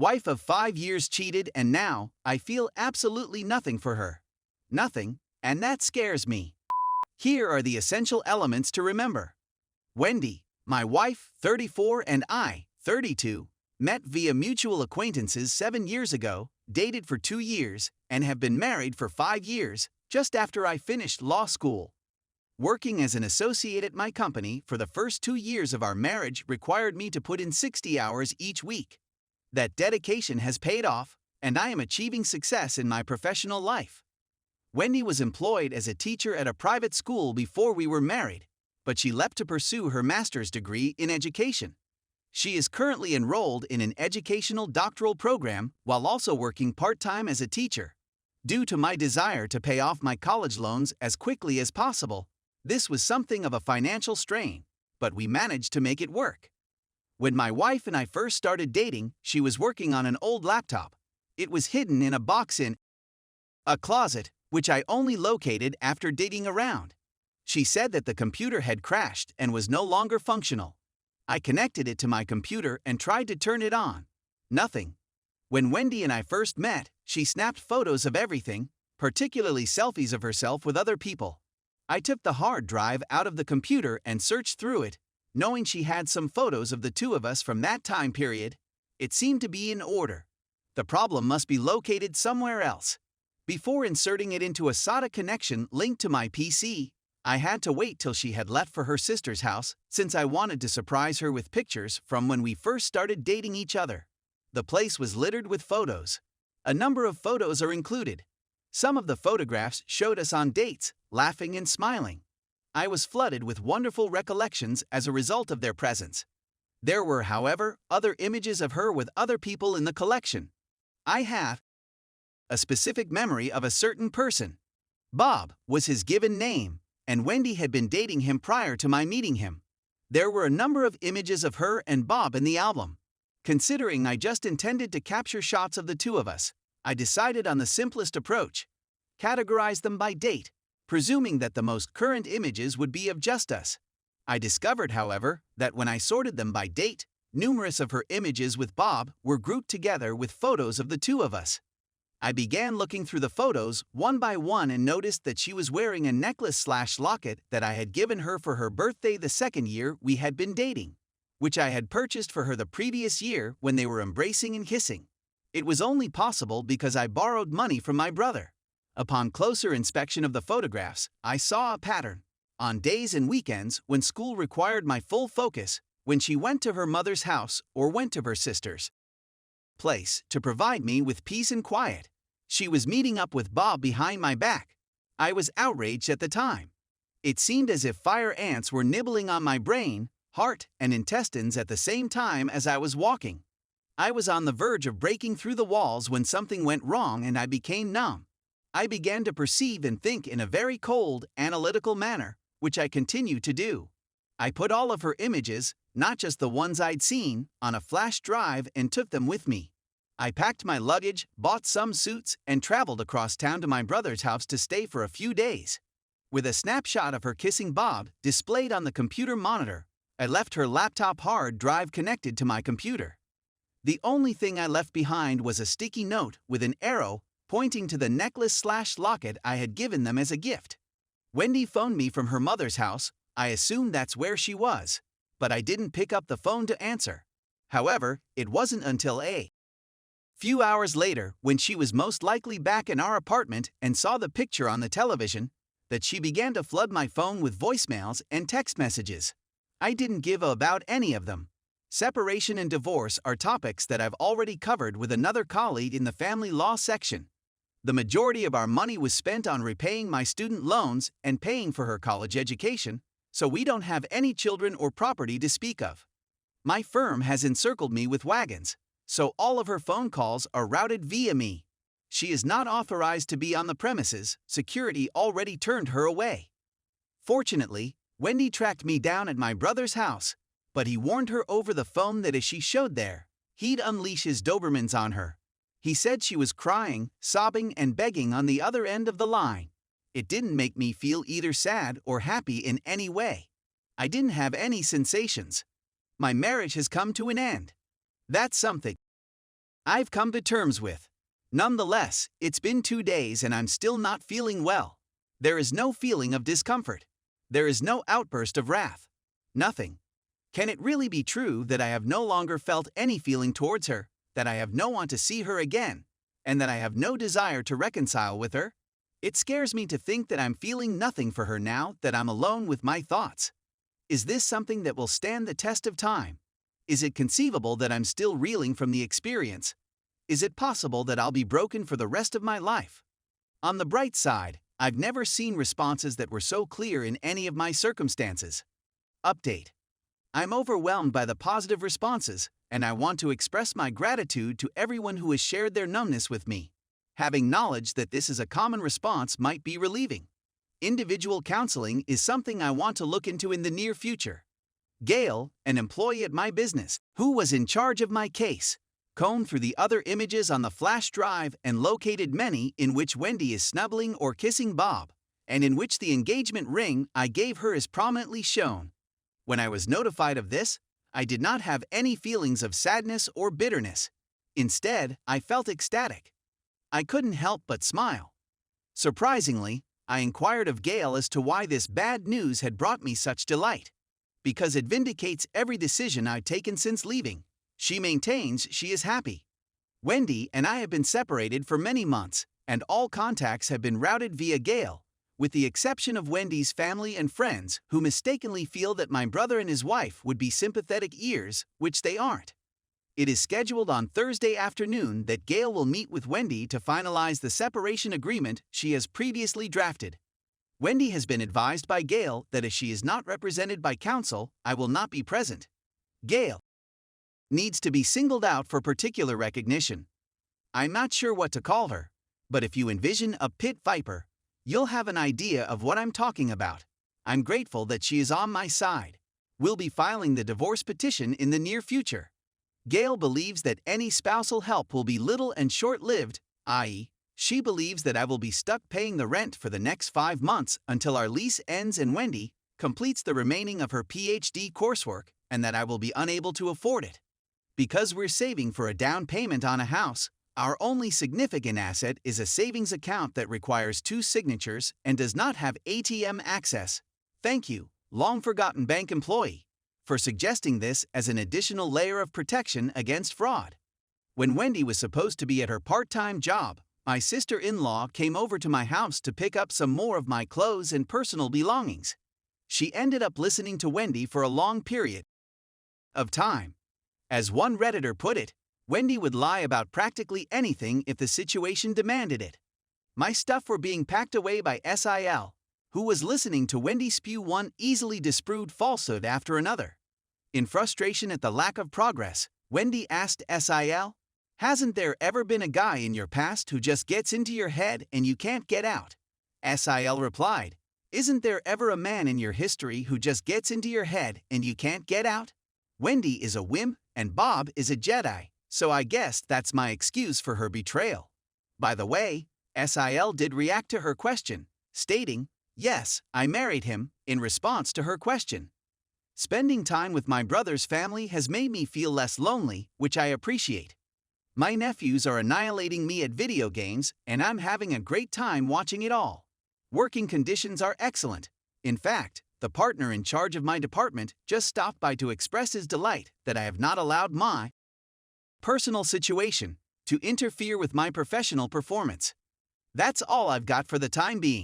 Wife of 5 years cheated and now I feel absolutely nothing for her. Nothing, and that scares me. Here are the essential elements to remember. Wendy, my wife, 34, and I, 32, met via mutual acquaintances 7 years ago, dated for 2 years, and have been married for 5 years, just after I finished law school. Working as an associate at my company for the first 2 years of our marriage required me to put in 60 hours each week. That dedication has paid off, and I am achieving success in my professional life. Wendy was employed as a teacher at a private school before we were married, but she left to pursue her master's degree in education. She is currently enrolled in an educational doctoral program while also working part-time as a teacher. Due to my desire to pay off my college loans as quickly as possible, this was something of a financial strain, but we managed to make it work. When my wife and I first started dating, she was working on an old laptop. It was hidden in a box in a closet, which I only located after digging around. She said that the computer had crashed and was no longer functional. I connected it to my computer and tried to turn it on. Nothing. When Wendy and I first met, she snapped photos of everything, particularly selfies of herself with other people. I took the hard drive out of the computer and searched through it, knowing she had some photos of the two of us from that time period. It seemed to be in order. The problem must be located somewhere else. Before inserting it into a SATA connection linked to my PC, I had to wait till she had left for her sister's house, since I wanted to surprise her with pictures from when we first started dating each other. The place was littered with photos. A number of photos are included. Some of the photographs showed us on dates, laughing and smiling. I was flooded with wonderful recollections as a result of their presence. There were, however, other images of her with other people in the collection. I have a specific memory of a certain person. Bob was his given name, and Wendy had been dating him prior to my meeting him. There were a number of images of her and Bob in the album. Considering I just intended to capture shots of the two of us, I decided on the simplest approach. Categorize them by date, presuming that the most current images would be of just us. I discovered, however, that when I sorted them by date, numerous of her images with Bob were grouped together with photos of the two of us. I began looking through the photos one by one and noticed that she was wearing a necklace/locket that I had given her for her birthday the second year we had been dating, which I had purchased for her the previous year when they were embracing and kissing. It was only possible because I borrowed money from my brother. Upon closer inspection of the photographs, I saw a pattern. On days and weekends when school required my full focus, when she went to her mother's house or went to her sister's place to provide me with peace and quiet, she was meeting up with Bob behind my back. I was outraged at the time. It seemed as if fire ants were nibbling on my brain, heart, and intestines at the same time as I was walking. I was on the verge of breaking through the walls when something went wrong and I became numb. I began to perceive and think in a very cold, analytical manner, which I continue to do. I put all of her images, not just the ones I'd seen, on a flash drive and took them with me. I packed my luggage, bought some suits, and traveled across town to my brother's house to stay for a few days. With a snapshot of her kissing Bob displayed on the computer monitor, I left her laptop hard drive connected to my computer. The only thing I left behind was a sticky note with an arrow pointing to the necklace/locket I had given them as a gift. Wendy phoned me from her mother's house. I assumed that's where she was, but I didn't pick up the phone to answer. However, it wasn't until a few hours later, when she was most likely back in our apartment and saw the picture on the television, that she began to flood my phone with voicemails and text messages. I didn't give about any of them. Separation and divorce are topics that I've already covered with another colleague in the family law section. The majority of our money was spent on repaying my student loans and paying for her college education, so we don't have any children or property to speak of. My firm has encircled me with wagons, so all of her phone calls are routed via me. She is not authorized to be on the premises. Security already turned her away. Fortunately, Wendy tracked me down at my brother's house, but he warned her over the phone that if she showed there, he'd unleash his Dobermans on her. He said she was crying, sobbing, and begging on the other end of the line. It didn't make me feel either sad or happy in any way. I didn't have any sensations. My marriage has come to an end. That's something. I've come to terms with. Nonetheless, it's been 2 days and I'm still not feeling well. There is no feeling of discomfort. There is no outburst of wrath. Nothing. Can it really be true that I have no longer felt any feeling towards her, that I have no want to see her again, and that I have no desire to reconcile with her? It scares me to think that I'm feeling nothing for her now that I'm alone with my thoughts. Is this something that will stand the test of time? Is it conceivable that I'm still reeling from the experience? Is it possible that I'll be broken for the rest of my life? On the bright side, I've never seen responses that were so clear in any of my circumstances. Update. I'm overwhelmed by the positive responses, and I want to express my gratitude to everyone who has shared their numbness with me. Having knowledge that this is a common response might be relieving. Individual counseling is something I want to look into in the near future. Gail, an employee at my business, who was in charge of my case, combed through the other images on the flash drive and located many in which Wendy is snuggling or kissing Bob, and in which the engagement ring I gave her is prominently shown. When I was notified of this, I did not have any feelings of sadness or bitterness. Instead, I felt ecstatic. I couldn't help but smile. Surprisingly, I inquired of Gail as to why this bad news had brought me such delight. Because it vindicates every decision I've taken since leaving. She maintains she is happy. Wendy and I have been separated for many months, and all contacts have been routed via Gail, with the exception of Wendy's family and friends who mistakenly feel that my brother and his wife would be sympathetic ears, which they aren't. It is scheduled on Thursday afternoon that Gail will meet with Wendy to finalize the separation agreement she has previously drafted. Wendy has been advised by Gail that if she is not represented by counsel, I will not be present. Gail needs to be singled out for particular recognition. I'm not sure what to call her, but if you envision a pit viper, you'll have an idea of what I'm talking about. I'm grateful that she is on my side. We'll be filing the divorce petition in the near future. Gail believes that any spousal help will be little and short-lived, i.e., she believes that I will be stuck paying the rent for the next 5 months until our lease ends and Wendy completes the remaining of her PhD coursework, and that I will be unable to afford it. Because we're saving for a down payment on a house, our only significant asset is a savings account that requires 2 signatures and does not have ATM access. Thank you, long-forgotten bank employee, for suggesting this as an additional layer of protection against fraud. When Wendy was supposed to be at her part-time job, my sister-in-law came over to my house to pick up some more of my clothes and personal belongings. She ended up listening to Wendy for a long period of time. As one Redditor put it, Wendy would lie about practically anything if the situation demanded it. My stuff were being packed away by SIL, who was listening to Wendy spew one easily disproved falsehood after another. In frustration at the lack of progress, Wendy asked SIL, "Hasn't there ever been a guy in your past who just gets into your head and you can't get out?" SIL replied, "Isn't there ever a man in your history who just gets into your head and you can't get out? Wendy is a wimp and Bob is a Jedi, so I guess that's my excuse for her betrayal." By the way, SIL did react to her question, stating, "Yes, I married him," in response to her question. Spending time with my brother's family has made me feel less lonely, which I appreciate. My nephews are annihilating me at video games, and I'm having a great time watching it all. Working conditions are excellent. In fact, the partner in charge of my department just stopped by to express his delight that I have not allowed my personal situation to interfere with my professional performance. That's all I've got for the time being.